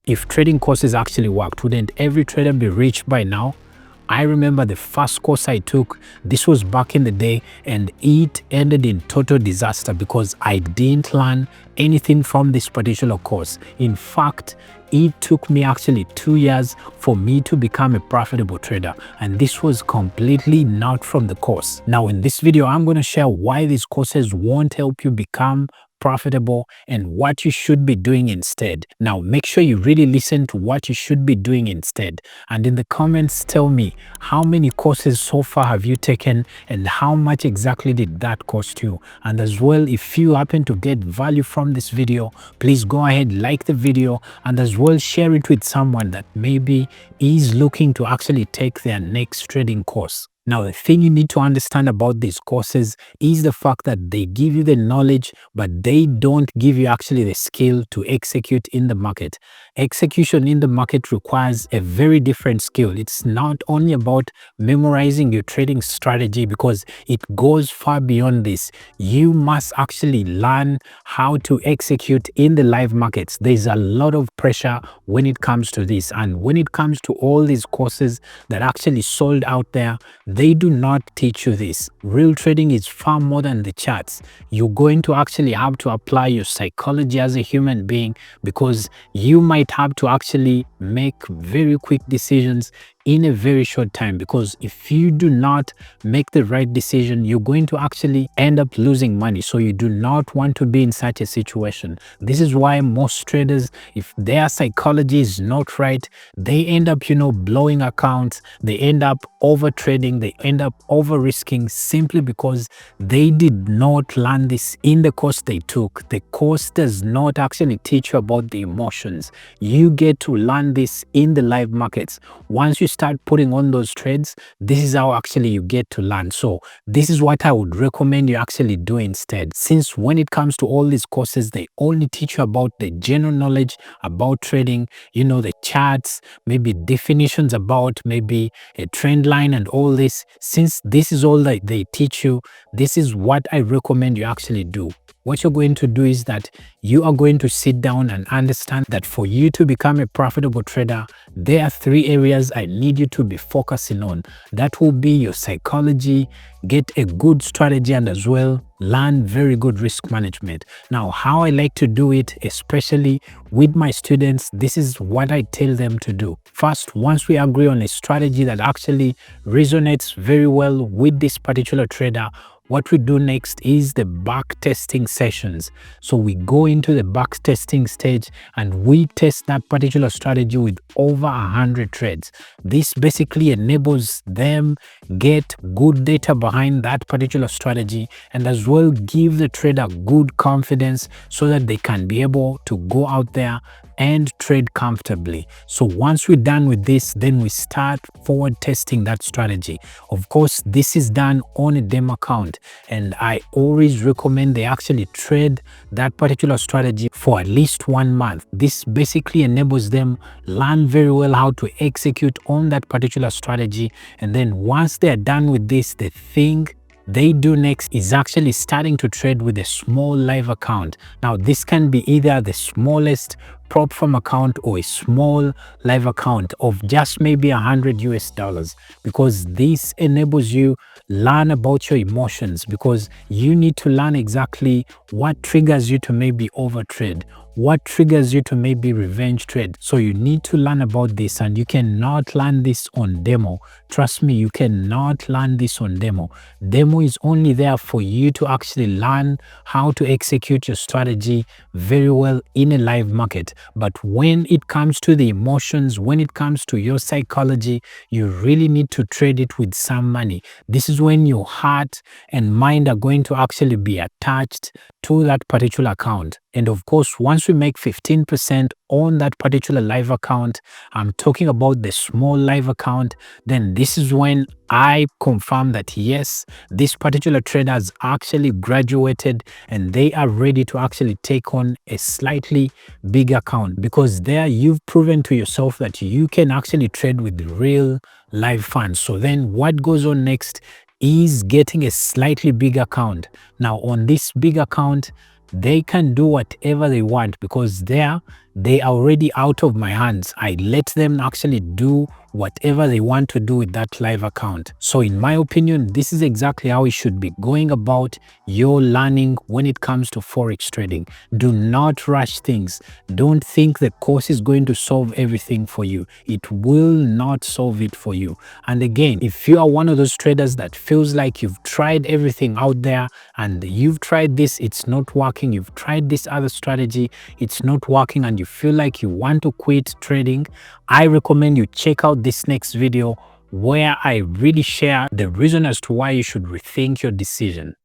if trading courses actually worked, wouldn't every trader be rich by now? I remember the first course I took, this was back in the day, and it ended in total disaster because I didn't learn anything from this particular course. In fact, it took me actually 2 years for me to become a profitable trader, and this was completely not from the course. Now in this video, I'm going to share why these courses won't help you become profitable and what you should be doing instead. Now make sure you really listen to what you should be doing instead, and in the comments tell me how many courses so far have you taken and how much exactly did that cost you. And as well, if you happen to get value from this video, please go ahead, like the video, and as well share it with someone that maybe is looking to actually take their next trading course. Now, the thing you need to understand about these courses is the fact that they give you the knowledge, but they don't give you actually the skill to execute in the market. Execution in the market requires a very different skill. It's not only about memorizing your trading strategy, because it goes far beyond this. You must actually learn how to execute in the live markets. There's a lot of pressure when it comes to this, and when it comes to all these courses that actually sold out there, they do not teach you this. Real trading is far more than the charts. You're going to actually have to apply your psychology as a human being, because you might have to actually make very quick decisions in a very short time, because if you do not make the right decision, you're going to actually end up losing money. So you do not want to be in such a situation. This is why most traders, if their psychology is not right, they end up, blowing accounts, they end up over trading, they end up over risking, simply because they did not learn this in the course they took. The course does not actually teach you about the emotions. You get to learn this in the live markets. Once you start putting on those trades, this is how actually you get to learn. So this is what I would recommend you actually do instead, since when it comes to all these courses, they only teach you about the general knowledge about trading, the charts, maybe definitions about maybe a trend line and all this. Since this is all that they teach you, this is what I recommend you actually do. What you're going to do is that you are going to sit down and understand that for you to become a profitable trader, there are 3 areas I need you to be focusing on. That will be your psychology, get a good strategy, and as well learn very good risk management. Now, how I like to do it, especially with my students, this is what I tell them to do. First, once we agree on a strategy that actually resonates very well with this particular trader, what we do next is the back testing sessions. So we go into the back testing stage and we test that particular strategy with over 100 trades. This basically enables them get good data behind that particular strategy, and as well give the trader good confidence so that they can be able to go out there and trade comfortably. So once we're done with this, then we start forward testing that strategy. Of course, this is done on a demo account, and I always recommend they actually trade that particular strategy for at least 1 month. This basically enables them learn very well how to execute on that particular strategy, and then once they're done with this, the thing they do next is actually starting to trade with a small live account. Now this can be either the smallest prop firm account or a small live account of just maybe $100 because this enables you learn about your emotions, because you need to learn exactly what triggers you to maybe overtrade, what triggers you to maybe revenge trade. So you need to learn about this, and you cannot learn this on demo. Trust me, you cannot learn this on demo. Demo is only there for you to actually learn how to execute your strategy very well in a live market. But when it comes to the emotions, when it comes to your psychology, you really need to trade it with some money. This is when your heart and mind are going to actually be attached to that particular account. And of course, once we make 15% on that particular live account, I'm talking about the small live account, then this is when I confirm that yes, this particular trader has actually graduated and they are ready to actually take on a slightly big account, because there you've proven to yourself that you can actually trade with real live funds. So then what goes on next is getting a slightly big account. Now on this big account, they can do whatever they want, because there they are already out of my hands. I let them actually do whatever they want to do with that live account. So in my opinion, this is exactly how you should be going about your learning when it comes to forex trading. Do not rush things. Don't think the course is going to solve everything for you. It will not solve it for you. And again, if you are one of those traders that feels like you've tried everything out there and you've tried this, it's not working, you've tried this other strategy, it's not working, and you feel like you want to quit trading, I recommend you check out this next video where I really share the reason as to why you should rethink your decision.